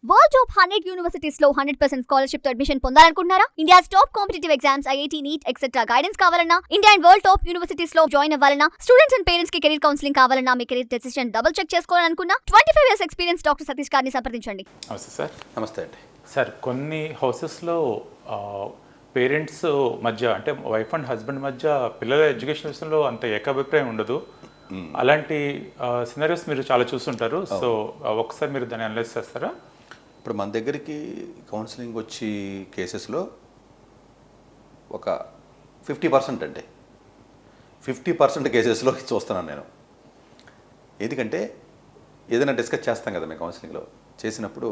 World top 100 universities లో 100% scholarship తో admission పొందాలనుకుంటున్నారా? India's top competitive exams, IIT, NEET etcetera guidance కావాలన్నా, India and world top universities లో join అవ్వాలన్నా, students and parents కి career counselling కావాలన్నా, మీ కెరీర్ డెసిషన్ డబుల్ చెక్ చేసుకోవాలనుకున్నా 25 ఇయర్స్ ఎక్స్పీరియన్స్ డాక్టర్ సతీష్ గారిని సంప్రదించండి. నమస్తే సార్. నమస్తే అండి. సార్, కొన్ని హౌసెస్లో పేరెంట్స్ మధ్య అంటే వైఫ్ అండ్ హస్బెండ్ మధ్య పిల్లల ఎడ్యుకేషన్ విషయంలో అంత ఏకాభిప్రాయం ఉండదు. అలాంటి సినారియోస్ మీరు చాలా చూస్తుంటారు. సో ఒకసారి మీరు దాన్ని అనలైజ్ చేస్తారా? ఇప్పుడు మన దగ్గరికి కౌన్సిలింగ్ వచ్చి కేసెస్లో ఒక 50% అంటే 50% కేసెస్లో చూస్తున్నాను నేను. ఎందుకంటే ఏదైనా డిస్కస్ చేస్తాం కదా మేము కౌన్సిలింగ్లో, చేసినప్పుడు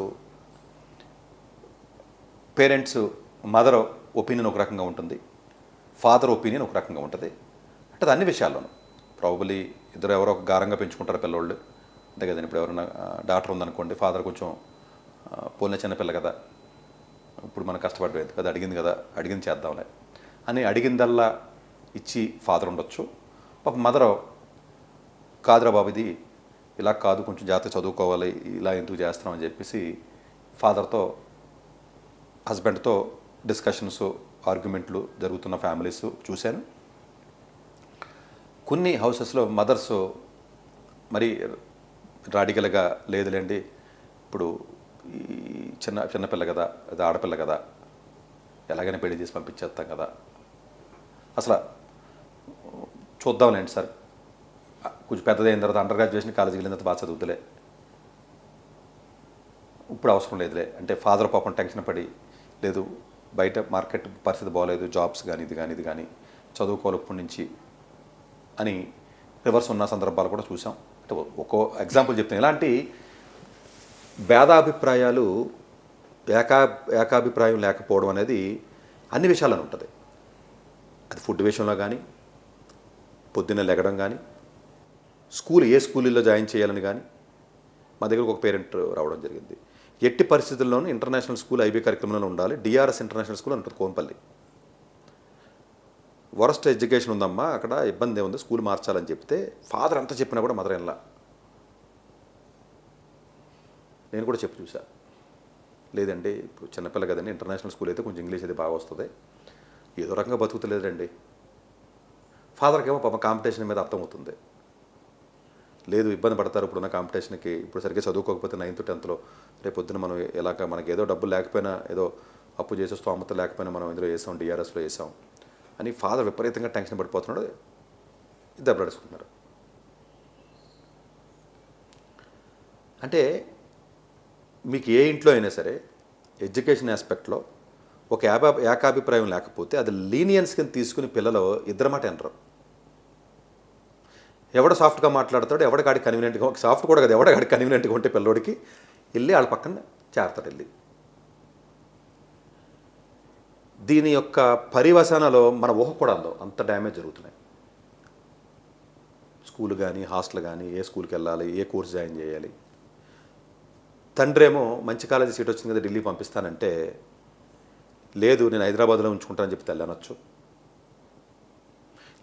పేరెంట్స్ మదర్ ఒపీనియన్ ఒక రకంగా ఉంటుంది, ఫాదర్ ఒపీనియన్ ఒక రకంగా ఉంటుంది. అంటే అది అన్ని విషయాల్లోనూ ప్రాబబ్లీ ఇద్దరు ఎవరో ఒక గారంగా పెంచుకుంటారు పిల్లోళ్ళు, అంతే కదండి. ఇప్పుడు ఎవరైనా డాక్టర్ ఉందనుకోండి, ఫాదర్ కొంచెం పోలిన చిన్నపిల్ల కదా, ఇప్పుడు మనం కష్టపడలేదు కదా, అడిగింది చేద్దాంలే అని అడిగిందల్లా ఇచ్చి ఫాదర్ ఉండొచ్చు. ఒక మదర్ కాదురా బాబు ఇది ఇలా కాదు, కొంచెం జాగ్రత్త చదువుకోవాలి, ఇలా ఎందుకు చేస్తున్నాం అని చెప్పేసి ఫాదర్తో హస్బెండ్తో డిస్కషన్స్, ఆర్గ్యుమెంట్లు జరుగుతున్న ఫ్యామిలీస్ చూశాను. కొన్ని హౌసెస్లో మదర్స్ మరి రాడికల్గా లేదులేండి, ఇప్పుడు ఈ చిన్నపిల్ల కదా, అది ఆడపిల్ల కదా, ఎలాగైనా పెళ్లి చేసి పంపించేస్తాం కదా, అసలు చూద్దాంలేండి సార్, కొంచెం పెద్దదైన తర్వాత అండర్ గ్రాడ్యుయేషన్ కాలేజీకి వెళ్ళిన తర్వాత బాగా చదువుతులే, ఇప్పుడు అవసరం లేదులే అంటే ఫాదర్ పాపం టెన్షన్ పడి, లేదు బయట మార్కెట్ పరిస్థితి బాగోలేదు, జాబ్స్ కానీ ఇది కానీ చదువుకోవాలి ఇప్పటి నుంచి అని రివర్స్ ఉన్న సందర్భాలు కూడా చూసాం. అంటే ఒక్కో ఎగ్జాంపుల్ చెప్తాను. ఇలాంటి భేదాభిప్రాయాలు, ఏకాభిప్రాయం లేకపోవడం అనేది అన్ని విషయాల్లో ఉంటుంది. అది ఫుడ్ విషయంలో కానీ, పొద్దున్నే లెగడం కానీ, ఏ స్కూల్లో జాయిన్ చేయాలని కానీ మా దగ్గరకు ఒక పేరెంట్ రావడం జరిగింది. ఎట్టి పరిస్థితుల్లోనూ ఇంటర్నేషనల్ స్కూల్ ఐబీ కరికులంలో ఉండాలి, డిఆర్ఎస్ ఇంటర్నేషనల్ స్కూల్ ఉంటుంది కోంపల్లి, వరస్ట్ ఎడ్యుకేషన్ ఉందమ్మా అక్కడ, ఇబ్బంది ఏముంది, స్కూల్ మార్చాలని చెప్తే ఫాదర్ అంతా చెప్పినా కూడా మదర్ ఎలా, నేను కూడా చెప్పి చూసా, లేదండి ఇప్పుడు చిన్నపిల్ల కదండి, ఇంటర్నేషనల్ స్కూల్ అయితే కొంచెం ఇంగ్లీష్ అయితే బాగా వస్తుంది, ఏదో రకంగా బతుకుతలేదండి. ఫాదర్కి ఏమో పాప కాంపిటీషన్ మీద అర్థమవుతుంది, లేదు ఇబ్బంది పడతారు ఇప్పుడున్న కాంపిటీషన్కి, ఇప్పుడు సరిగ్గా చదువుకోకపోతే 9th 10th రేపు పొద్దున మనం ఎలాగ మనకి ఏదో డబ్బులు లేకపోయినా, ఏదో అప్పు చేసే స్తోమత లేకపోయినా మనం ఇందులో వేసాం, డిఆర్ఎస్లో వేసాం అని ఫాదర్ విపరీతంగా టెన్షన్ పడిపోతున్నాడు. ఇద్దరు నడుచుకుంటున్నారు. అంటే మీకు ఏ ఇంట్లో అయినా సరే ఎడ్యుకేషన్ ఆస్పెక్ట్లో ఒక ఏకాభిప్రాయం లేకపోతే అది లీనియన్స్ కింద తీసుకుని పిల్లలు ఇద్దరు మాట వినరు. ఎవడ సాఫ్ట్గా మాట్లాడతాడు, ఎవడికాడికి కన్వీనియంట్గా, సాఫ్ట్ కూడా కదా, ఎవడికాడికి కన్వీనియంట్గా ఉంటే పిల్లోడికి వెళ్ళి వాళ్ళ పక్కన చేరతాడు వెళ్ళి. దీని యొక్క పరివసనలో మన ఊహ కూడా అందో అంత డ్యామేజ్ జరుగుతున్నాయి. స్కూల్ కానీ హాస్టల్ కానీ, ఏ స్కూల్కి వెళ్ళాలి, ఏ కోర్స్ జాయిన్ చేయాలి. తండ్రి ఏమో మంచి కాలేజీ సీట్ వచ్చింది కదా ఢిల్లీ పంపిస్తానంటే, లేదు నేను హైదరాబాద్లో ఉంచుకుంటానని చెప్పి తెల్లనొచ్చు,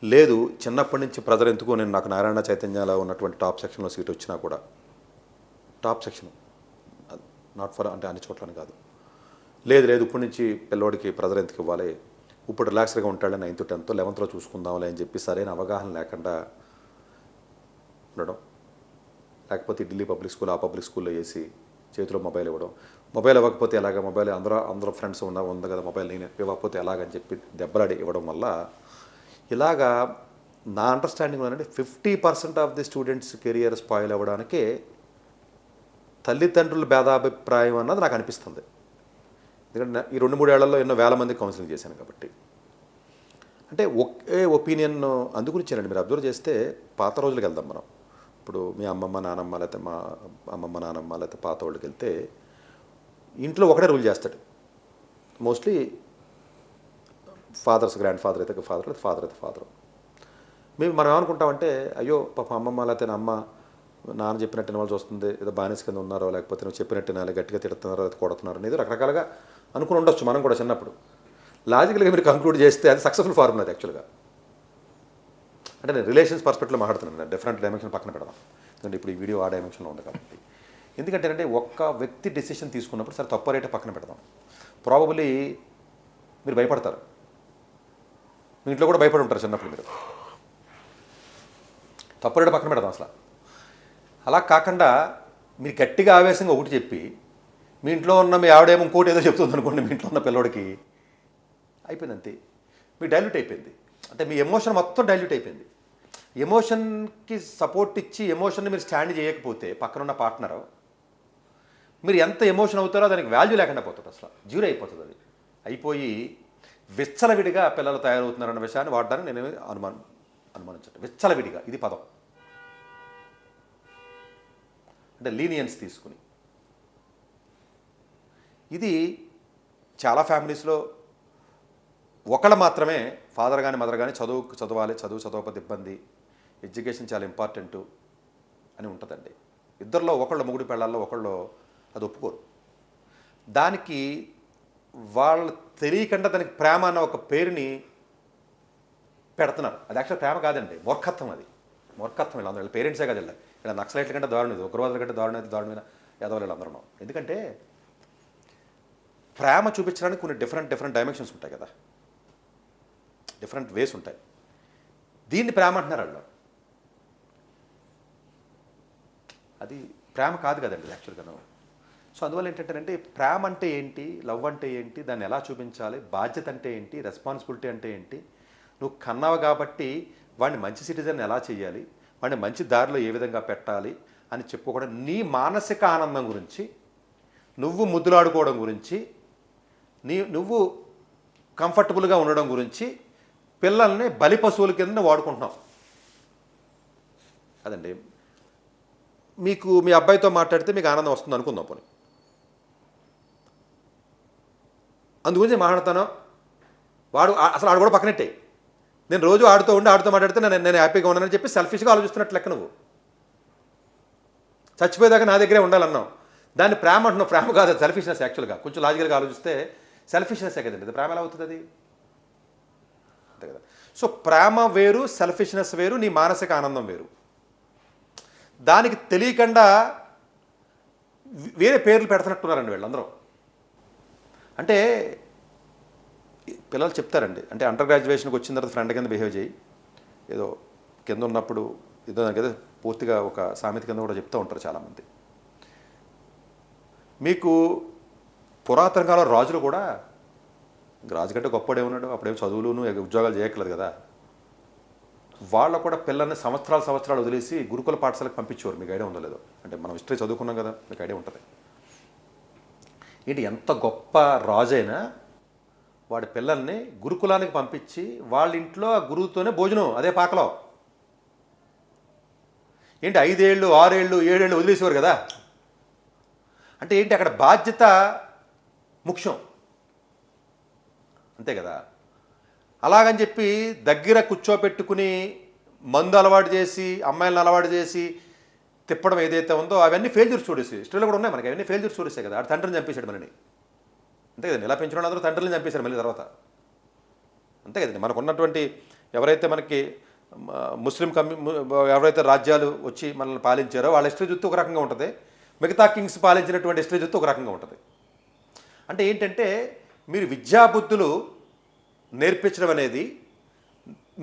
లేదు చిన్నప్పటి నుంచి ప్రెజర్ ఎందుకు, నేను నాకు నారాయణ చైతన్యాలో ఉన్నటువంటి టాప్ సెక్షన్లో సీట్ వచ్చినా కూడా, టాప్ సెక్షన్ నాట్ ఫర్ అంటే అన్ని చోట్లని కాదు, లేదు ఇప్పటి నుంచి పిల్లోడికి ప్రెజర్ ఎందుకు ఇవ్వాలి, ఇప్పుడు రిలాక్స్గా ఉంటాడని 9th 10th 11th చూసుకుందాంలే అని చెప్పి సరైన అవగాహన లేకుండా ఉండడం, లేకపోతే ఢిల్లీ పబ్లిక్ స్కూల్, ఆ పబ్లిక్ స్కూల్లో వేసి చేతిలో మొబైల్ ఇవ్వడం, మొబైల్ ఇవ్వకపోతే ఎలాగ, మొబైల్ అందరూ ఫ్రెండ్స్ ఉంది కదా మొబైల్, నేను ఇవ్వకపోతే ఎలాగని చెప్పి దెబ్బలాడి ఇవ్వడం వల్ల ఇలాగా నా అండర్స్టాండింగ్ ఏంటంటే 50% of the students career spoil అవ్వడానికే తల్లిదండ్రుల భేదాభిప్రాయం అన్నది నాకు అనిపిస్తుంది. ఎందుకంటే ఈ 2-3 ఏళ్లలో ఎన్నో వేల మంది కౌన్సిలింగ్ చేశాను కాబట్టి. అంటే ఒకే ఒపీనియన్ అందుగురించానండి. మీరు అబ్జర్వ్ చేస్తే పాత రోజులకు వెళ్దాం మనం, ఇప్పుడు మీ అమ్మమ్మ నానమ్మ లేకపోతే మా అమ్మమ్మ నానమ్మ లేకపోతే పాత వాళ్ళకి వెళ్తే ఇంట్లో ఒకటే రూల్ చేస్తాడు. మోస్ట్లీ గ్రాండ్ ఫాదర్ అయితే ఫాదర్ అయితే ఫాదర్. మనం ఏమనుకుంటామంటే, అయ్యో పాప అమ్మమ్మ లేకపోతే అమ్మ నాన్న చెప్పినట్టు వినవలసి వస్తుంది, ఏదో బానిస కింద ఉన్నారో, లేకపోతే నువ్వు చెప్పినట్టు వినాలి, గట్టిగా తిడుతున్నారో లేకపోతే కొడుతున్నారో అనేది రకరకాలుగా అనుకుని ఉండొచ్చు మనం కూడా చిన్నప్పుడు. లాజికల్గా మీరు కంక్లూడ్ చేస్తే అది సక్సెస్ఫుల్ ఫార్ములా అది యాక్చువల్గా. అంటే నేను రిలేషన్స్ పర్స్పెక్టివ్లో మాట్లాడుతున్నాను, డిఫరెంట్ డైమెన్షన్ పక్కన పెడదాం, ఎందుకంటే ఇప్పుడు ఈ వీడియో ఆ డైమెన్షన్లో ఉంది కాబట్టి. ఎందుకంటే ఒక్క వ్యక్తి డెసిషన్ తీసుకున్నప్పుడు సరే తప్పు రేటే పక్కన పెడదాం, ప్రాబబ్లీ మీరు భయపడతారు, మీ ఇంట్లో కూడా భయపడి ఉంటారు చిన్నప్పుడు. మీరు తప్పు రేటు పక్కన పెడదాం అసలు. అలా కాకుండా మీరు గట్టిగా ఆవేశంగా ఒకటి చెప్పి మీ ఇంట్లో ఉన్న మీ ఆవిడేమో ఇంకోటి ఏదో చెప్తుంది అనుకోండి, మీ ఇంట్లో ఉన్న పిల్లోడికి అయిపోయింది అంతే, మీ డైల్యూట్ అయిపోయింది. అంటే మీ ఎమోషన్ మొత్తం డైల్యూట్ అయిపోయింది. ఎమోషన్కి సపోర్ట్ ఇచ్చి ఎమోషన్ని మీరు స్టాండ్ చేయకపోతే పక్కనున్న పార్ట్నరు మీరు ఎంత ఎమోషన్ అవుతారో దానికి వాల్యూ లేకుండా పోతుంది, అసలు జీరో అయిపోతుంది. అది అయిపోయి విచ్చలవిడిగా పిల్లలు తయారవుతున్నారన్న విషయాన్ని వాడడానికి నేను అనుమానించట్టు. విచ్చలవిడిగా ఇది పదం, అంటే లీనియన్స్ తీసుకుని. ఇది చాలా ఫ్యామిలీస్లో ఒకళ్ళు మాత్రమే, ఫాదర్ కానీ మదర్ కానీ చదవాలి, చదవకపోతే ఇబ్బంది, ఎడ్యుకేషన్ చాలా ఇంపార్టెంటు అని ఉంటుందండి. ఇద్దరిలో ఒకళ్ళు, మొగుడు పెళ్ళాల్లో ఒకళ్ళు అది ఒప్పుకోరు. దానికి వాళ్ళు తెలియకుండా దానికి ప్రేమ అన్న ఒక పేరుని పెడుతున్నారు. అది యాక్చువల్ ప్రేమ కాదండి, మూర్ఖత్వం. అది మూర్ఖత్వం. ఇలా అందరూ పేరెంట్సే కాదు, ఇలా నక్సలైట్ల కంటే దారుణం, ఇది ఉగ్రవాదుల కంటే దారుణమైన యాదవులు వీళ్ళందరూ. ఎందుకంటే ప్రేమ చూపించడానికి కొన్ని డిఫరెంట్ డైమెన్షన్స్ ఉంటాయి కదా, డిఫరెంట్ వేస్ ఉంటాయి. దీన్ని ప్రేమ అంటున్నారు వాళ్ళు. అది ప్రేమ కాదు కదండి యాక్చువల్గా. సో అందువల్ల ఏంటంటే ప్రేమ అంటే ఏంటి, లవ్ అంటే ఏంటి, దాన్ని ఎలా చూపించాలి, బాధ్యత అంటే ఏంటి, రెస్పాన్సిబిలిటీ అంటే ఏంటి, నువ్వు కన్నావు కాబట్టి వాడిని మంచి సిటిజన్ ఎలా చేయాలి, వాడిని మంచి దారిలో ఏ విధంగా పెట్టాలి అని చెప్పుకోవడం, నీ మానసిక ఆనందం గురించి, నువ్వు ముద్దులాడుకోవడం గురించి, నువ్వు కంఫర్టబుల్గా ఉండడం గురించి పిల్లల్ని బలి పశువుల కింద వాడుకుంటున్నాం. అదండి. మీకు మీ అబ్బాయితో మాట్లాడితే మీకు ఆనందం వస్తుంది అనుకుందాం పోనీ, అందుగురించి మాట్లాడతాను. అసలు ఆడు కూడా పక్కనట్టే, నేను రోజు ఆడుతూ మాట్లాడితే నేను హ్యాపీగా ఉన్నానని చెప్పి సెల్ఫిష్గా ఆలోచిస్తున్నట్లు లెక్క. నువ్వు చచ్చిపోయేదాకా నా దగ్గరే ఉండాలన్నావు, దాన్ని ప్రేమ అంటున్నావు. ప్రేమ కాదు, అది సెల్ఫిష్నెస్. యాక్చువల్గా కొంచెం లాజికల్గా ఆలోచిస్తే సెల్ఫిష్నెస్సే కదండి. అది ప్రేమ ఎలా అవుతుంది? అది అంతే కదా. సో ప్రేమ వేరు, సెల్ఫిష్నెస్ వేరు, నీ మానసిక ఆనందం వేరు. దానికి తెలియకుండా వేరే పేర్లు పెడుతున్నట్టున్నారండి వీళ్ళందరూ. అంటే పిల్లలు చెప్తారండి, అంటే అండర్ గ్రాడ్యుయేషన్కి వచ్చిన తర్వాత ఫ్రెండ్ కింద బిహేవ్ చేయి, ఏదో కింద ఉన్నప్పుడు ఏదో దానికి ఏదో పూర్తిగా ఒక సామెత కింద కూడా చెప్తూ ఉంటారు చాలామంది. మీకు పురాతన కాలం రాజులు కూడా, రాజు కంటే గొప్పడే ఉన్నాడు, అప్పుడేం చదువులును ఉద్యోగాలు చేయక్కర్లేదు కదా, వాళ్ళు కూడా పిల్లల్ని సంవత్సరాలు వదిలేసి గురుకుల పాఠశాలకు పంపించేవారు. మీకు ఐడియా ఉందో లేదో, అంటే మనం హిస్టరీ చదువుకున్నాం కదా, మీకు ఐడియా ఉంటుంది. ఏంటి ఎంత గొప్ప రాజైనా వాడి పిల్లల్ని గురుకులానికి పంపించి వాళ్ళ ఇంట్లో ఆ గురువుతోనే భోజనం అదే పాకలో. ఏంటి 5 ఏళ్ళు 6 ఏళ్ళు 7 ఏళ్ళు వదిలేసేవారు కదా. అంటే ఏంటి అక్కడ బాధ్యత ముఖ్యం, అంతే కదా. అలాగని చెప్పి దగ్గర కూర్చోపెట్టుకుని మందు అలవాటు చేసి అమ్మాయిలను అలవాటు చేసి తిప్పడం ఏదైతే ఉందో అవన్నీ ఫెయిల్యూర్ స్టోరీస్ హిస్టరీలో కూడా ఉన్నాయి మనకి. అవన్నీ ఫెయిల్యూర్ స్టోరీసే కదా. ఆడు తండ్రిని చంపేశాడు మనని, అంతే కదండి. ఇలా పెంచిన వాళ్ళందరూ తండ్రిని చంపేశారు మళ్ళీ తర్వాత, అంతే కదండి. మనకు ఉన్నటువంటి ఎవరైతే మనకి ముస్లిం ఎవరైతే రాజ్యాలు వచ్చి మనల్ని పాలించారో వాళ్ళ హిస్టరీ చూస్తే ఒక రకంగా ఉంటుంది, మిగతా కింగ్స్ పాలించినటువంటి హిస్టరీ చూస్తే ఒక రకంగా ఉంటుంది. అంటే ఏంటంటే మీరు విద్యాబుద్ధులు నేర్పించడం అనేది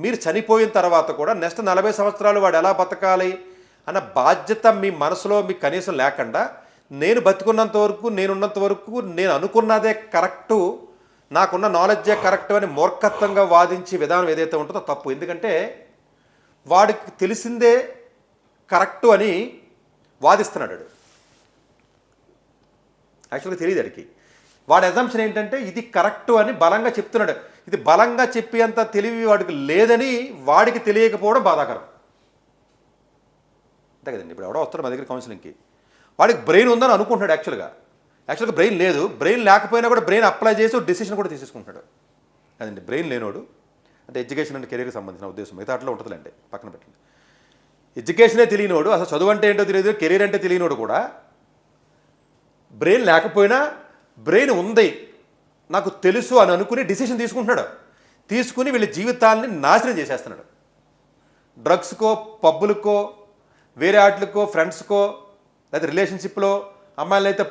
మీరు చనిపోయిన తర్వాత కూడా నెక్స్ట్ 40 సంవత్సరాలు వాడు ఎలా బతకాలి అన్న బాధ్యత మీ మనసులో మీకు కనీసం లేకుండా, నేను బతుకున్నంత వరకు నేనున్నంత వరకు నేను అనుకున్నదే కరెక్టు, నాకున్న నాలెడ్జే కరెక్టు అని మూర్ఖత్వంగా వాదించే విధానం ఏదైతే ఉంటుందో తప్పు. ఎందుకంటే వాడికి తెలిసిందే కరెక్టు అని వాదిస్తున్నాడు. యాక్చువల్గా తెలియదు వాడికి. వాడి అజంప్షన్ ఏంటంటే ఇది కరెక్టు అని బలంగా చెప్తున్నాడు. ఇది బలంగా చెప్పేంత తెలివి వాడికి లేదని వాడికి తెలియకపోవడం బాధాకరం, అంతే కదండి. ఇప్పుడు ఎవడో వస్తాడు మా దగ్గర కౌన్సిలింగ్కి, వాడికి బ్రెయిన్ ఉందని అనుకుంటున్నాడు. యాక్చువల్గా బ్రెయిన్ లేదు. బ్రెయిన్ లేకపోయినా కూడా బ్రెయిన్ అప్లై చేసి డెసిషన్ కూడా తీసేసుకుంటున్నాడు కదండి. బ్రెయిన్ లేనోడు అంటే ఎడ్యుకేషన్ అంటే కెరీర్కి సంబంధించిన ఉద్దేశం మిగతా అట్లా ఉంటుందిలేండి, పక్కన పెట్టండి. ఎడ్యుకేషనే తెలియనోడు, అసలు చదువు అంటే ఏంటో తెలియదు, కెరీర్ అంటే తెలియనోడు కూడా బ్రెయిన్ లేకపోయినా బ్రెయిన్ ఉంది నాకు తెలుసు అని అనుకుని డిసిషన్ తీసుకుంటున్నాడు. తీసుకుని వీళ్ళ జీవితాలని నాశనం లేకపోతే రిలేషన్షిప్లో అమ్మాయిలు అయితే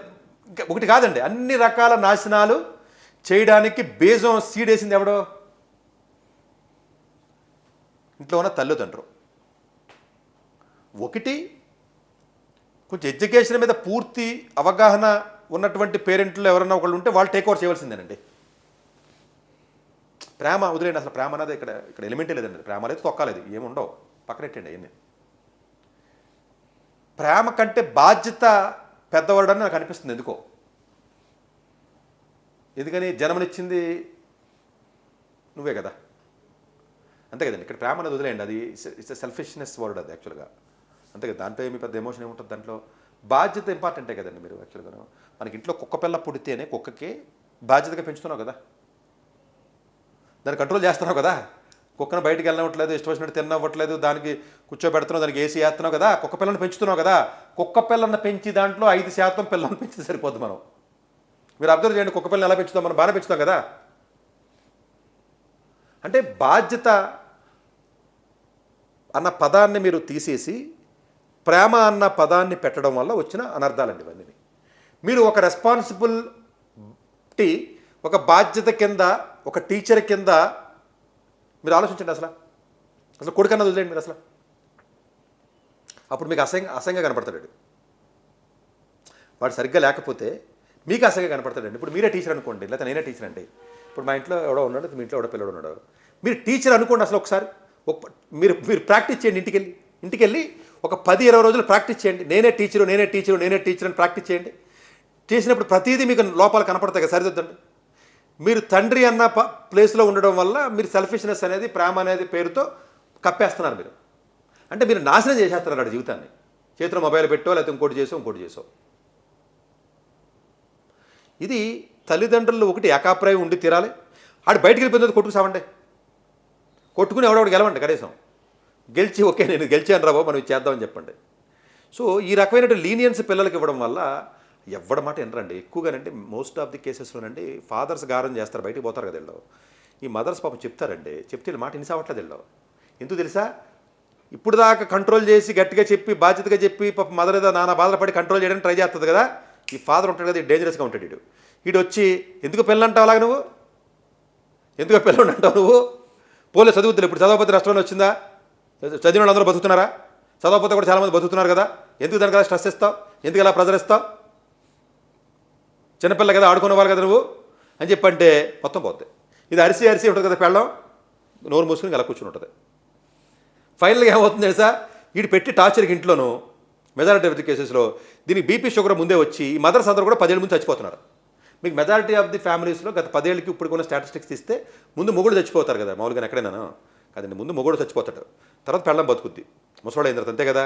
ఒకటి కాదండి, అన్ని రకాల నాశనాలు చేయడానికి బేజం సీడ్ వేసింది ఎవడో? ఇంట్లో ఉన్న తల్లిదండ్రులు. ఒకటి కొంచెం ఎడ్యుకేషన్ మీద పూర్తి అవగాహన ఉన్నటువంటి పేరెంట్లు ఎవరన్నా ఒకళ్ళు ఉంటే వాళ్ళు టేక్ ఓవర్ చేయవలసిందేనండి. ప్రేమ వదిలేండి, అసలు ప్రేమ అనేది ఇక్కడ ఎలిమెంటే లేదండి. ప్రేమ లేదు, తొక్కలేదు, ఏముండవు, పక్కనెట్టండి అవన్నీ. ప్రేమ కంటే బాధ్యత పెద్దవాడని నాకు అనిపిస్తుంది ఎందుకో. ఎందుకని జన్మనిచ్చింది నువ్వే కదా, అంతే కదండి. ఇక్కడ ప్రేమ అనేది వదిలేయండి, అది ఇట్స్ సెల్ఫిష్నెస్ వర్డ్ అది యాక్చువల్గా, అంతే కదా. దాంట్లో ఏమి పెద్ద ఎమోషన్ ఏముంటుంది దాంట్లో? బాధ్యత ఇంపార్టెంటే కదండి. మీరు యాక్చువల్గా మనకి ఇంట్లో కుక్క పిల్ల పుడితేనే కుక్కకి బాధ్యతగా పెంచుతున్నావు కదా, దాన్ని కంట్రోల్ చేస్తున్నావు కదా. కుక్కను బయటికి వెళ్ళనివ్వట్లేదు, ఇష్టం వచ్చినట్టు తినవ్వట్లేదు, దానికి కూర్చోబెడుతున్నావు, దానికి ఏసీ వేస్తున్నావు కదా, కుక్క పిల్లని పెంచుతున్నావు కదా. కుక్క పిల్లని పెంచి దాంట్లో 5% పిల్లల్ని పెంచితే సరిపోద్ది. మనం మీరు అబ్జర్వ్ చేయండి, కుక్క పిల్లని ఎలా పెంచుతాం, మనం బాగానే పెంచుతాం కదా. అంటే బాధ్యత అన్న పదాన్ని మీరు తీసేసి ప్రేమ అన్న పదాన్ని పెట్టడం వల్ల వచ్చిన అనర్థాలండి ఇవన్నీ. మీరు ఒక రెస్పాన్సిబిలిటీ, ఒక బాధ్యత కింద, ఒక టీచర్ కింద మీరు ఆలోచించండి. అసలు కొడుకన్నది వదిలేండి మీరు. అసలు అప్పుడు మీకు అసహ్యంగా కనపడతాడు వాడు సరిగ్గా లేకపోతే, మీకు అసహ్యంగా కనపడతాడండి. ఇప్పుడు మీరే టీచర్ అనుకోండి, లేకపోతే నేనే టీచర్ అండి. ఇప్పుడు మా ఇంట్లో ఎవడో ఉన్నాడు, మీ ఇంట్లో ఎవడో పిల్లడు ఉన్నాడు, మీరు టీచర్ అనుకోండి. అసలు ఒకసారి మీరు ప్రాక్టీస్ చేయండి, ఇంటికెళ్ళి ఒక 10-20 రోజులు ప్రాక్టీస్ చేయండి. నేనే టీచరు అని ప్రాక్టీస్ చేయండి. చేసినప్పుడు ప్రతిదీ మీకు లోపాలు కనపడతాయి కదా, సరిదిద్దండి. మీరు తండ్రి అన్న ప్లేస్లో ఉండడం వల్ల మీరు సెల్ఫిష్నెస్ అనేది, ప్రేమ అనేది పేరుతో కప్పేస్తున్నారు మీరు. అంటే మీరు నాశనం చేసేస్తున్నారు ఆడ జీవితాన్ని. చేతిలో మొబైల్ పెట్టో, లేకపోతే ఇంకోటి చేసో. ఇది తల్లిదండ్రులు ఒకటి ఏకాప్రాయం ఉండి తీరాలి. ఆడు బయటికి వెళ్ళిపోయిన కొట్టుకు సావండి, కొట్టుకుని ఎవడొకటి గెలవండి, కనీసం గెలిచి ఓకే నేను గెలిచాను రాబో మనం చేద్దామని చెప్పండి. సో ఈ రకమైన లీనియన్స్ పిల్లలకి ఇవ్వడం వల్ల ఎవడ మాట వినరండి. ఎక్కువగానంటే మోస్ట్ ఆఫ్ ది కేసెస్లోనండి ఫాదర్స్ గారం చేస్తారు, బయటికి పోతారు కదా వీళ్ళు. ఈ మదర్స్ పాపం చెప్తారండి, చెప్తే మాట ఇనిసావట్లేదు వీళ్ళు. ఎందుకు తెలుసా? ఇప్పుడు దాకా కంట్రోల్ చేసి గట్టిగా చెప్పి బాధ్యతగా చెప్పి పాప మదర్ ఏదో నానా బాధలు పడి కంట్రోల్ చేయడానికి ట్రై చేస్తుంది కదా. ఈ ఫాదర్ ఉంటాడు కదా, డేంజరస్గా ఉంటాడు వీడు వచ్చి ఎందుకు పిల్లలు అంటావు అలాగ, నువ్వు ఎందుకు పిల్లలు అంటావు, నువ్వు పోలే చదువుతులు. ఇప్పుడు చదవకపోతే రెస్టారెంట్ వచ్చిందా? చదివిన వాళ్ళు అందరూ బతుకుతున్నారా? చదవకపోతే కూడా చాలామంది బతుకుతున్నారు కదా. ఎందుకు దానికి అలా స్ట్రెస్ ఇస్తావు, ఎందుకు అలా ప్రెజర్ ఇస్తావు? చిన్నపిల్ల కదా, ఆడుకునేవాళ్ళు కదా నువ్వు అని చెప్పంటే మొత్తం పోతుంది. ఇది అరిసి ఉంటుంది కదా, పెళ్ళం నోరు మూసుకుని అలా కూర్చుని ఉంటుంది. ఫైనల్గా ఏమవుతుంది తెలుసా? వీడు పెట్టి టార్చర్కి ఇంట్లోనూ మెజారిటీ ఆఫ్ ది కేసెస్లో దీనికి బీపీ షుగర్ ముందే వచ్చి ఈ మదర్స్ అందరూ కూడా 10 ఏళ్ళ ముందు చచ్చిపోతున్నారు. మీకు మెజారిటీ ఆఫ్ ది ఫ్యామిలీస్లో గత 10 ఏళ్ళకి ఇప్పుడు కొన్ని స్టాటిస్టిక్స్ తీస్తే ముందు మొగుడు చచ్చిపోతారు కదా, మామూలుగా ఎక్కడైనా కదండి. ముందు మొగుడు చచ్చిపోతాడు, తర్వాత పెళ్ళం బతుకుద్ది, ముసవాడు అయిన తర్వాత, అంతే కదా.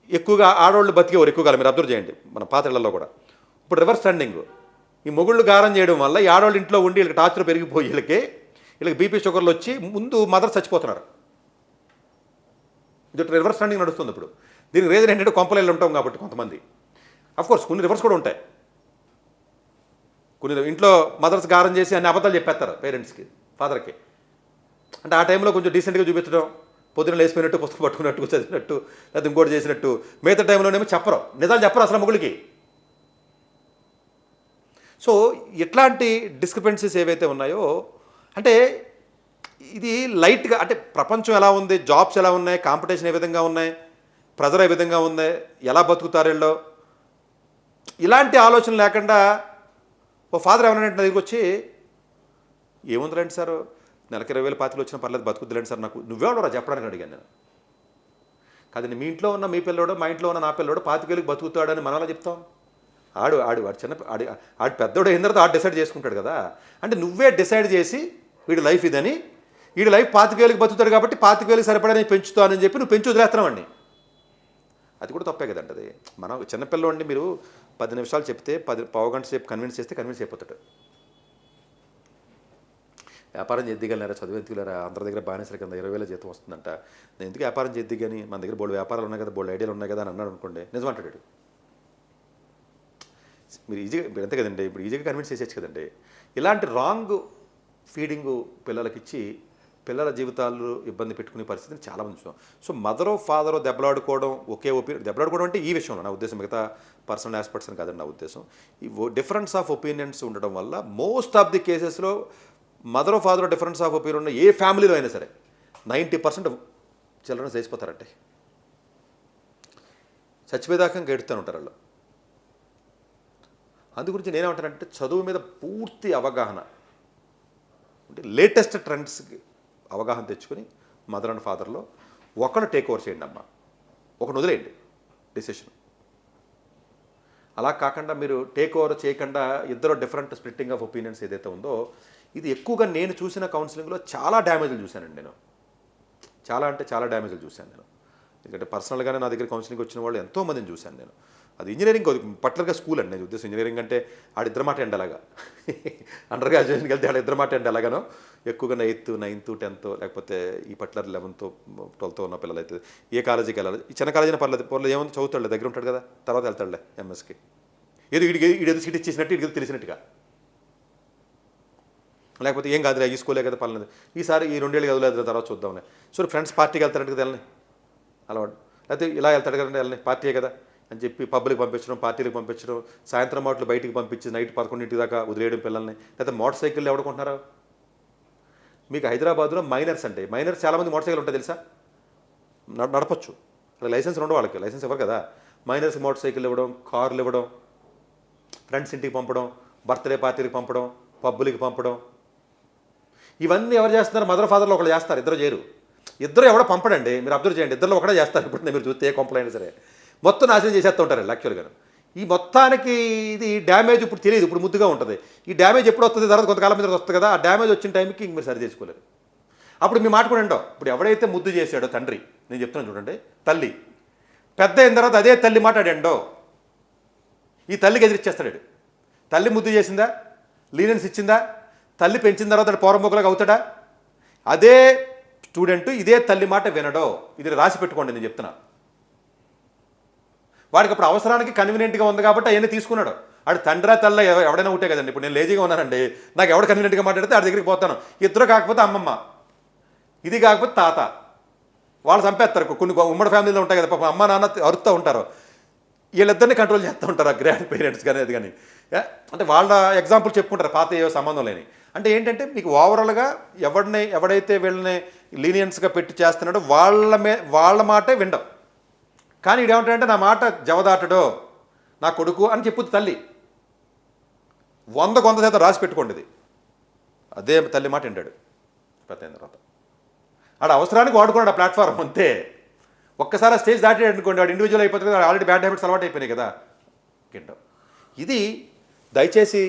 ఎక్కువగా ఆడవాళ్ళు బతికేవారు ఎక్కువగా, మీరు అబ్జర్వ్ చేయండి మన పాత ఇళ్లలో కూడా. ఇప్పుడు రివర్స్ ట్రెండింగ్. ఈ మొగుళ్ళు గారం చేయడం వల్ల ఈ ఆడవాళ్ళు ఇంట్లో ఉండి వీళ్ళకి టార్చర్ పెరిగిపోయి వీళ్ళకి బీపీ షుగర్లు వచ్చి ముందు మదర్ చచ్చిపోతున్నారు. ఇది రివర్స్ ట్రెండింగ్ నడుస్తుంది ఇప్పుడు. దీనికి రీజన్ ఏంటంటే కొంపలైళ్ళు ఉంటాం కాబట్టి కొంతమంది. అఫ్కోర్స్ కొన్ని రివర్స్ కూడా ఉంటాయి. కొన్ని ఇంట్లో మదర్స్ గారం చేసి అన్ని అబద్ధాలు చెప్పేస్తారు పేరెంట్స్కి, ఫాదర్కి. అంటే ఆ టైంలో కొంచెం డీసెంట్గా చూపించడం, పొద్దున్న లేసిపోయినట్టు, పుస్తకం పట్టుకున్నట్టు, చదివినట్టు, లేదా ఇంకోటి చేసినట్టు. మిగతా టైంలోనేమో చెప్పరు, నిజాలు చెప్పరు అసలు మొగుడికి. సో ఇట్లాంటి డిస్క్రిపెన్సీస్ ఏవైతే ఉన్నాయో, అంటే ఇది లైట్గా, అంటే ప్రపంచం ఎలా ఉంది, జాబ్స్ ఎలా ఉన్నాయి, కాంపిటీషన్ ఏ విధంగా ఉన్నాయి, ప్రెజర్ ఏ విధంగా ఉంది, ఎలా బతుకుతారు వీళ్ళు, ఇలాంటి ఆలోచన లేకుండా ఓ ఫాదర్ ఏమన్నా దగ్గరికి వచ్చి ఏముందిలేండి సార్, నెలకి 20,000 20,000 వచ్చినా పర్లేదు బతుకుద్దులేండి సార్, నాకు నువ్వెవడరా చెప్పడానికి అడిగాను నేను. కాదండి, మీ ఇంట్లో ఉన్న మీ పిల్లోడు, మా ఇంట్లో ఉన్న నా పిల్లోడు 25,000 బతుకుతాడని మనం ఎలా చెప్తాం? వాడు పెద్దోడు అయిన తర్వాత ఆడు డిసైడ్ చేసుకుంటాడు కదా. అంటే నువ్వే డిసైడ్ చేసి వీడి లైఫ్ ఇదని, వీడి లైఫ్ 25,000 బతుకుతాడు కాబట్టి 25,000 సరిపడని పెంచుతానని చెప్పి నువ్వు పెంచి వదిలేస్తున్నావండి. అది కూడా తప్పే కదండి. అది మనం చిన్నపిల్లండి, మీరు 10 నిమిషాలు చెప్తే 10 గంట సేపు కన్విన్స్ చేస్తే కన్విన్స్ అయిపోతాడు. వ్యాపారం చేద్దిగలరా, చదువు ఎత్తుగలరా, అందరి దగ్గర బానిసల కింద 20,000 జీతం వస్తుందంట, నేను ఎందుకు వ్యాపారం చేద్ది కానీ, మన దగ్గర బోల్డ్ వ్యాపారాలు ఉన్నాయి కదా, బోల్డ్ ఐడియాలు ఉన్నాయి కదా అని అన్నాడు అనుకోండి, నిజమంటాడు. మీరు ఈజీగా అంతే కదండి, ఇప్పుడు ఈజీగా కన్విన్స్ చేసేచ్చు కదండి. ఇలాంటి రాంగ్ ఫీడింగ్ పిల్లలకి ఇచ్చి పిల్లల జీవితాలు ఇబ్బంది పెట్టుకునే పరిస్థితిని చాలామంది చూసాం. సో మదరో ఫాదరో దెబ్బలాడుకోవడం ఒకే ఒపీనియన్, దెబ్బలాడుకోవడం అంటే ఈ విషయంలో నా ఉద్దేశం, మిగతా పర్సనల్ ఆస్పెక్ట్స్ అని కాదండి నా ఉద్దేశం. ఈ డిఫరెన్స్ ఆఫ్ ఒపీనియన్స్ ఉండడం వల్ల మోస్ట్ ఆఫ్ ది కేసెస్లో మదరో ఫాదరో డిఫరెన్స్ ఆఫ్ ఒపీనియన్ ఉన్న ఏ ఫ్యామిలీలో అయినా సరే 90% చిల్డ్రన్స్ చేసిపోతారంటే చచ్చిపోయేదాకా ఇంకా ఎడుతూనే ఉంటారు వాళ్ళు. అందు గురించి నేనేమంటానంటే చదువు మీద పూర్తి అవగాహన అంటే లేటెస్ట్ ట్రెండ్స్కి అవగాహన తెచ్చుకొని మదర్ అండ్ ఫాదర్లో ఒకరు టేక్ ఓవర్ చేయండి అమ్మ, ఒకరు వదిలేయండి డిసిషన్. అలా కాకుండా మీరు టేక్ ఓవర్ చేయకుండా ఇద్దరు డిఫరెంట్ స్ప్లిట్టింగ్ ఆఫ్ ఒపీనియన్స్ ఏదైతే ఉందో, ఇది ఎక్కువగా నేను చూసిన కౌన్సిలింగ్లో చాలా డ్యామేజ్లు చూశానండి. నేను చాలా అంటే చాలా డ్యామేజ్లు చూశాను నేను. ఎందుకంటే పర్సనల్గానే నా దగ్గర కౌన్సిలింగ్ వచ్చిన వాళ్ళు ఎంతోమందిని చూశాను నేను. అది ఇంజనీరింగ్ పర్టికులర్గా స్కూల్ అండి నేను ఉద్దేశం. ఇంజనీరింగ్ అంటే ఆడిద్దరు మాట ఎండ్ అలాగా, అండర్ గ్రాడ్యుయేషన్కి వెళ్తే ఆడిద్దరు మాట ఎండ్ అలాగానో, ఎక్కువగా 8th, 9th, 10th లేకపోతే ఈ పర్టికులర్ 11th, 12th ఉన్న పిల్లలు అయితే ఏ కాలేజీకి వెళ్ళాలి, ఈ చిన్న కాలేజీని పర్లేదు ఏమో చదువుతాడులే, దగ్గర ఉంటాడు కదా, తర్వాత వెళ్తాడులే ఎంఎస్కి, ఏదో ఈడేదో సీట్ ఇచ్చేసినట్టు ఇడికి తెలిసినట్టుగా, లేకపోతే ఏం కాదులే ఈ స్కూలే కదా పర్లేదు, ఈసారి ఈ 2 ఏళ్ళు చదువులేదు తర్వాత చూద్దాంలే. సో ఫ్రెండ్స్ పార్టీకి వెళ్తారంటే కదా వెళ్ళని అలవాటు, లేకపోతే ఇలా వెళ్తాడు కదండి వెళ్ళని పార్టీయే కదా అని చెప్పి పబ్లిక్ పంపించడం, పార్టీలకు పంపించడం, సాయంత్రం మాటలు బయటికి పంపించి నైట్ 11 దాకా వదిలేయడం పిల్లల్ని, లేకపోతే మోటార్ సైకిల్ ఎవడుకుంటున్నారా? మీకు హైదరాబాద్లో మైనర్స్ అంటే మైనర్స్ చాలామంది మోటార్ సైకిల్ ఉంటాయి తెలుసా, నడపచ్చు, అలా లైసెన్స్ ఉండవు వాళ్ళకి, లైసెన్స్ ఇవ్వరు కదా. మైనర్స్ మోటార్ సైకిల్ ఇవ్వడం, కార్లు ఇవ్వడం, ఫ్రెండ్స్ ఇంటికి పంపడం, బర్త్డే పార్టీలకు పంపడం, పబ్బులకి పంపడం, ఇవన్నీ ఎవరు చేస్తున్నారు? మదర్ ఫాదర్లో ఒకళ్ళు చేస్తారు, ఇద్దరు చేయరు. ఇద్దరు ఎవడో పంపడండి, మీరు అబ్జర్వ్ చేయండి, ఇద్దరు ఒకటే చేస్తారు. ఇప్పుడు మీరు చూస్తే ఏ కంప్లైంట్ సరే మొత్తం నాశనం చేసేస్తూ ఉంటారు యాక్చువల్గా. ఈ మొత్తానికి ఇది డ్యామేజ్ ఇప్పుడు తెలియదు, ఇప్పుడు ముద్దుగా ఉంటుంది. ఈ డ్యామేజ్ ఎప్పుడు వస్తుంది? తర్వాత కొంతకాలం మీద వస్తుంది కదా, ఆ డ్యామేజ్ వచ్చిన టైంకి ఇంక మీరు సరి చేసుకోలేరు. అప్పుడు మీ మాట కూడా ఉండవు. ఇప్పుడు ఎవడైతే ముద్దు చేశాడో తండ్రి, నేను చెప్తున్నాను చూడండి, తల్లి పెద్ద అయిన తర్వాత అదే తల్లి మాట్లాడండో ఈ తల్లికి ఎదిరిచ్చేస్తాడు. తల్లి ముద్దు చేసిందా, లీనెన్స్ ఇచ్చిందా, తల్లి పెంచిన తర్వాత పౌరముఖలాగా అవుతాడా? అదే స్టూడెంట్ ఇదే తల్లి మాట వినడో, ఇది రాసి పెట్టుకోండి నేను చెప్తున్నా. వాడికి అప్పుడు అవసరానికి కన్వీనియంట్గా ఉంది కాబట్టి అవన్నీ తీసుకున్నాడు. ఆడు తండ్రి తల్ల ఎవడైనా ఉంటే కదండి. ఇప్పుడు నేను లేజీగా ఉన్నానండి, నాకు ఎవడు కన్వీనియంట్గా మాట్లాడితే ఆడి దగ్గరికి పోతాను. ఇద్దరు కాకపోతే అమ్మమ్మ, ఇది కాకపోతే తాత, వాళ్ళు చంపేస్తారు. కొన్ని ఉమ్మడి ఫ్యామిలీలో ఉంటాయి కదా, పాపం అమ్మ నాన్న అరుస్తూ ఉంటారు, వీళ్ళిద్దరిని కంట్రోల్ చేస్తూ ఉంటారు, గ్రాండ్ పేరెంట్స్ కానీ అది కానీ. అంటే వాళ్ళ ఎగ్జాంపుల్ చెప్పుకుంటారు, పాత ఏ సంబంధం లేని. అంటే ఏంటంటే మీకు ఓవరాల్గా ఎవడైతే వీళ్ళని లీనియన్స్గా పెట్టి చేస్తున్నాడో వాళ్ళ మాటే వినడం. కానీ ఇదేమంటాడంటే నా మాట జవదాటడో నా కొడుకు అని చెప్పుద్ది తల్లి. 100% రాసి పెట్టుకోండి ఇది. అదే తల్లి మాట వింటాడు పెద్ద అయిన తర్వాత. ఆడ అవసరానికి వాడుకున్నాడు ఆ ప్లాట్ఫామ్ అంతే. ఒక్కసారి స్టేజ్ దాటాడు అనుకోండి, వాడు ఇండివిజువల్ అయిపోతుంది కదా, ఆల్రెడీ బ్యాడ్ హ్యాబిట్స్ అలవాటు అయిపోయినాయి కదా గింటాం. ఇది దయచేసి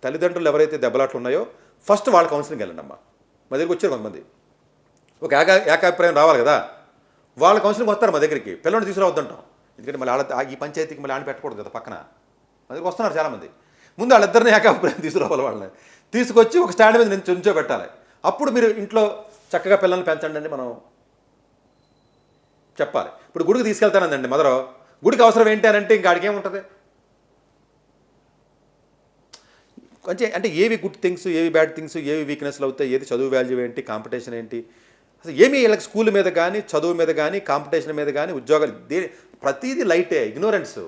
తల్లిదండ్రులు ఎవరైతే దెబ్బలాట్లు ఉన్నాయో ఫస్ట్ వాళ్ళ కౌన్సిలింగ్ వెళ్ళండి అమ్మా. మా దగ్గరికి వచ్చారు కొంతమంది, ఒక ఏకాభిప్రాయం రావాలి కదా, వాళ్ళ కౌన్సిలింగ్ వస్తారు మా దగ్గరికి. పిల్లల్ని తీసుకురావద్దంటాం, ఎందుకంటే మళ్ళీ ఈ పంచాయతీకి మళ్ళీ పెట్టకూడదు కదా పక్కన. మా దగ్గరికి వస్తున్నారు చాలామంది. ముందు వాళ్ళిద్దరిని ఏకాభిప్రాయం తీసుకురావాలి, వాళ్ళని తీసుకొచ్చి ఒక స్టాండ్ మీద నుంచో పెట్టాలి. అప్పుడు మీరు ఇంట్లో చక్కగా పిల్లల్ని పెంచండి అని మనం చెప్పాలి. ఇప్పుడు గుడికి తీసుకెళ్తానండి మదరు, గుడికి అవసరం ఏంటి అని అంటే ఇంకా ఆడికి ఏముంటుంది? అంటే ఏవి గుడ్ థింగ్స్, ఏవి బ్యాడ్ థింగ్స్, ఏవి వీక్నెస్లు అవుతాయి, ఏది చదువు వాల్యూ ఏంటి, కాంపిటీషన్ ఏంటి, అసలు ఏమీ వీళ్ళకి స్కూల్ మీద కానీ, చదువు మీద కానీ, కాంపిటీషన్ మీద కానీ, ఉద్యోగాలు ప్రతిదీ లైటే, ఇగ్నోరెన్స్.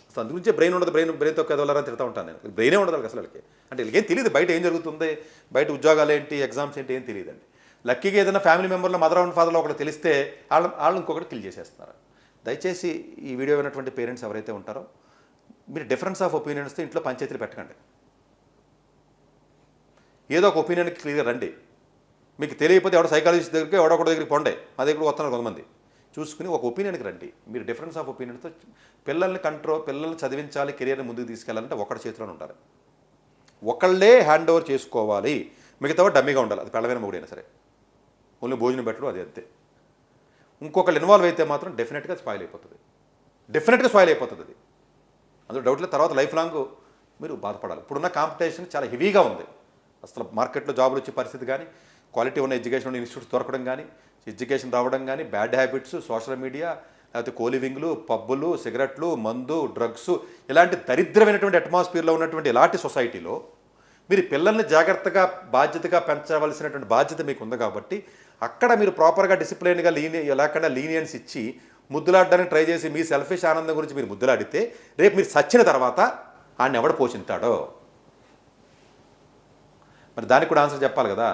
అసలు అందు గురించే బ్రెయిన్ ఉండదు, బ్రెయిన్తో కదవాలని తిరుగుతూ ఉంటాను నేను. బ్రెయినే ఉండదు అసలు వాళ్ళకి. అంటే వీళ్ళకి ఏం తెలియదు బయట ఏం జరుగుతుంది, బయట ఉద్యోగాలు ఏంటి, ఎగ్జామ్స్ ఏంటి ఏం తెలియదండి. లక్కీగా ఏదైనా ఫ్యామిలీ మెంబర్లో మదర్ అండ్ ఫాదర్లో ఒకటి తెలిస్తే వాళ్ళు ఇంకొకటి కిల్ చేసేస్తున్నారు. దయచేసి ఈ వీడియో విన్నటువంటి పేరెంట్స్ ఎవరైతే ఉంటారో మీరు డిఫరెన్స్ ఆఫ్ ఒపీనియన్స్తో ఇంట్లో పంచాయతీలు పెట్టకండి. ఏదో ఒక ఒపీనియన్కి క్లియర్గా రండి. మీకు తెలియకపోతే ఎవడో సైకాలజిస్ట్ దగ్గరికి ఎవడొకటి దగ్గరికి పోండే, మా దగ్గర వస్తున్నారు కొంతమంది, చూసుకుని ఒక ఒపీనియన్కి రండి. మీరు డిఫరెన్స్ ఆఫ్ ఒపీనియన్తో పిల్లల్ని చదివించాలి, కెరియర్ని ముందుకు తీసుకెళ్ళాలంటే ఒకటి చేతిలోనే ఉండాలి. ఒకళ్ళే హ్యాండ్ ఓవర్ చేసుకోవాలి, మిగతావాడు డమ్మీగా ఉండాలి. అది పెళ్ళమైన మొగుడైనా సరే, ఓన్లీ భోజనం పెట్టడం అది అంతే. ఇంకొకళ్ళు ఇన్వాల్వ్ అయితే మాత్రం డెఫినెట్గా స్పాయిల్ అయిపోతుంది అది. అందులో డౌట్ లేదు. తర్వాత లైఫ్ లాంగ్ మీరు బాధపడాలి. ఇప్పుడున్న కాంపిటీషన్ చాలా హెవీగా ఉంది. అసలు మార్కెట్లో జాబులు వచ్చే పరిస్థితి కానీ, క్వాలిటీ ఉన్న ఎడ్యుకేషన్ ఉన్న ఇన్స్టిట్యూట్స్ దొరకడం కానీ, ఎడ్యుకేషన్ రావడం కానీ, బ్యాడ్ హ్యాబిట్స్, సోషల్ మీడియా, లేకపోతే కోలివింగ్లు, పబ్బులు, సిగరెట్లు, మందు, డ్రగ్స్, ఇలాంటి దరిద్రమైనటువంటి అట్మాస్ఫియర్లో ఉన్నటువంటి ఇలాంటి సొసైటీలో మీరు పిల్లల్ని జాగ్రత్తగా బాధ్యతగా పెంచవలసినటువంటి బాధ్యత మీకు ఉంది కాబట్టి అక్కడ మీరు ప్రాపర్గా డిసిప్లైన్గా లేకుండా లీనియన్స్ ఇచ్చి ముద్దులాడడానికి ట్రై చేసి మీ సెల్ఫిష్ ఆనందం గురించి మీరు ముద్దులాడితే రేపు మీరు చచ్చిన తర్వాత ఆయన ఎవడు పోషించాడో మరి దానికి కూడా ఆన్సర్ చెప్పాలి కదా.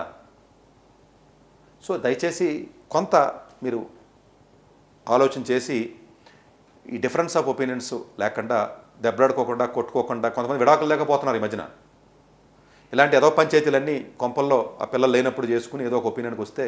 సో దయచేసి కొంత మీరు ఆలోచన చేసి ఈ డిఫరెన్స్ ఆఫ్ ఒపీనియన్స్ లేకుండా దెబ్బలాడుకోకుండా కొట్టుకోకుండా కొంతమంది విడాకులు లేకపోతున్నారు ఈ మధ్యన. ఇలాంటి ఏదో పంచాయతీలన్నీ కొంపల్లో ఆ పిల్లలు లేనప్పుడు చేసుకుని ఏదో ఒక ఒపీనియన్కి వస్తే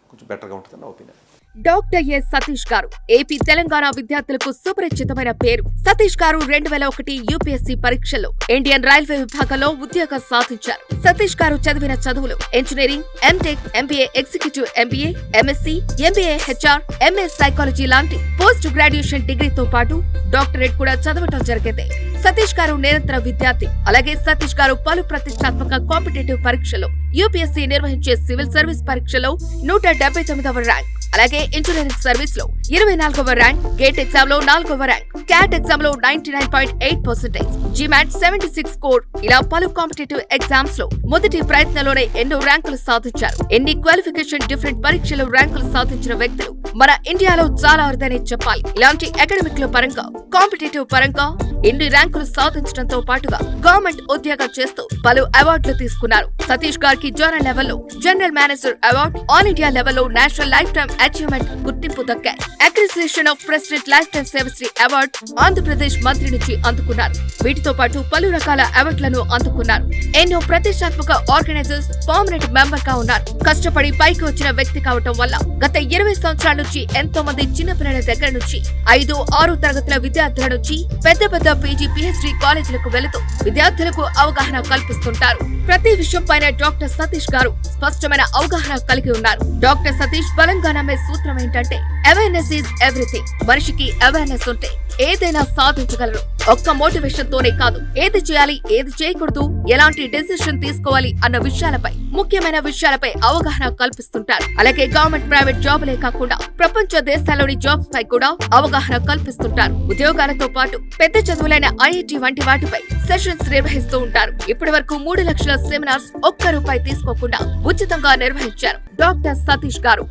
కొంచెం బెటర్గా ఉంటుంది నా ఒపీనియన్. డాక్టర్ ఎస్ సతీష్ గారు ఏపీ తెలంగాణ విద్యార్థులకు సుపరిచితమైన పేరు. సతీష్ గారు 2001 యూపీఎస్సీ పరీక్షల్లో ఇండియన్ రైల్వే విభాగంలో ఉద్యోగం సాధించారు. సతీష్ గారు చదివిన చదువులు engineering, MTech, MBA executive MBA, MSc, MBA HR, MA psychology లాంటి పోస్ట్ గ్రాడ్యుయేషన్ డిగ్రీతో పాటు డాక్టరేట్ కూడా చదవటం జరిగింది. సతీష్ గారు నిరంతర విద్యార్థి. అలాగే సతీష్ గారు పలు ప్రతిష్టాత్మక కాంపిటేటివ్ పరీక్షలో యూపీఎస్సీ నిర్వహించే సివిల్ సర్వీస్ పరీక్షలో 179వ ర్యాంక్, అలాగే ఇంజనీరింగ్ సర్వీస్ లో 24వ ర్యాంక్, గేట్ ఎగ్జామ్ లో 4వ ర్యాంక్, క్యాట్ ఎగ్జామ్ లో 99.8%, జీమాట్ 76 స్కోర్, ఇలా పలు కాంపిటేటివ్ ఎగ్జామ్స్ లో మొదటి ప్రయత్నంలోనే ఎన్నో ర్యాంకులు సాధించారు. ఎన్ని క్వాలిఫికేషన్ డిఫరెంట్ పరీక్షలు ర్యాంకులు సాధించిన వ్యక్తులు మన ఇండియాలో చాలా అరుదనే చెప్పాలి. ఇలాంటి అకాడమిక్ లో పరంగా, కాంపిటేటివ్ పరంగా ఇన్ని ర్యాంకులు సాధించడంతో పాటుగా గవర్నమెంట్ ఉద్యోగం చేస్తూ పలు అవార్డులు తీసుకున్నారు. సతీష్ గారికి జోనల్ లెవెల్లో general manager award, all India లెవెల్లో నేషనల్ లైఫ్ టైమ్ అచీవ్మెంట్ గుర్తింపు దక్కాయి. అక్రిసియేషన్ of president life time Sevashree award Andhra Pradesh మంత్రి నుంచి అందుకున్నారు. వీటితో పాటు పలు రకాల అవార్డులను అందుకున్నారు. ఎన్నో ప్రతిష్టాత్మక ఆర్గనైజర్స్ పర్మనెంట్ మెంబర్ గా ఉన్నారు. కష్టపడి పైకి వచ్చిన వ్యక్తి కావటం వల్ల గత 20 సంవత్సరాల నుంచి ఎంతో మంది చిన్నపిల్లల దగ్గర నుంచి 5, 6 తరగతుల విద్యార్థుల నుంచి పెద్ద పెద్ద పీజీ, పిహెచ్డీ కాలేజీలకు వెళుతూ విద్యార్థులకు అవగాహన కల్పిస్తుంటారు. ప్రతి విషయం పైన డాక్టర్ సతీష్ గారు స్పష్టమైన అవగాహన కలిగి ఉన్నారు. డాక్టర్ సతీష్ బలంగా నమ్మే సూత్రం ఏంటంటే అవేర్నెస్ ఈజ్ ఎవ్రీథింగ్. మనిషికి అవేర్నెస్ ఉంటే ఏదైనా సాధించగలరు. ఒక్క మోటివేషన్ తోనే కాదు, ఏది చేయాలి, ఏది చేయకూడదు, ఎలాంటి డెసిషన్ తీసుకోవాలి అన్న విషయాలపై, ముఖ్యమైన విషయాలపై అవగాహన కల్పిస్తుంటారు. అలాగే గవర్నమెంట్, ప్రైవేట్ జాబులే కాకుండా ప్రపంచ దేశాల్లోని జాబ్స్ పై కూడా అవగాహన కల్పిస్తుంటారు. ఉద్యోగాలతో పాటు పెద్ద చదువులైన ఐఐటి వంటి వాటిపై సెషన్స్ నిర్వహిస్తూ ఉంటారు. ఇప్పటి వరకు 3 లక్షల సెమినార్స్ ఒక్క రూపాయి తీసుకోకుండా ఉచితంగా నిర్వహించారు డాక్టర్ సతీష్ గారు.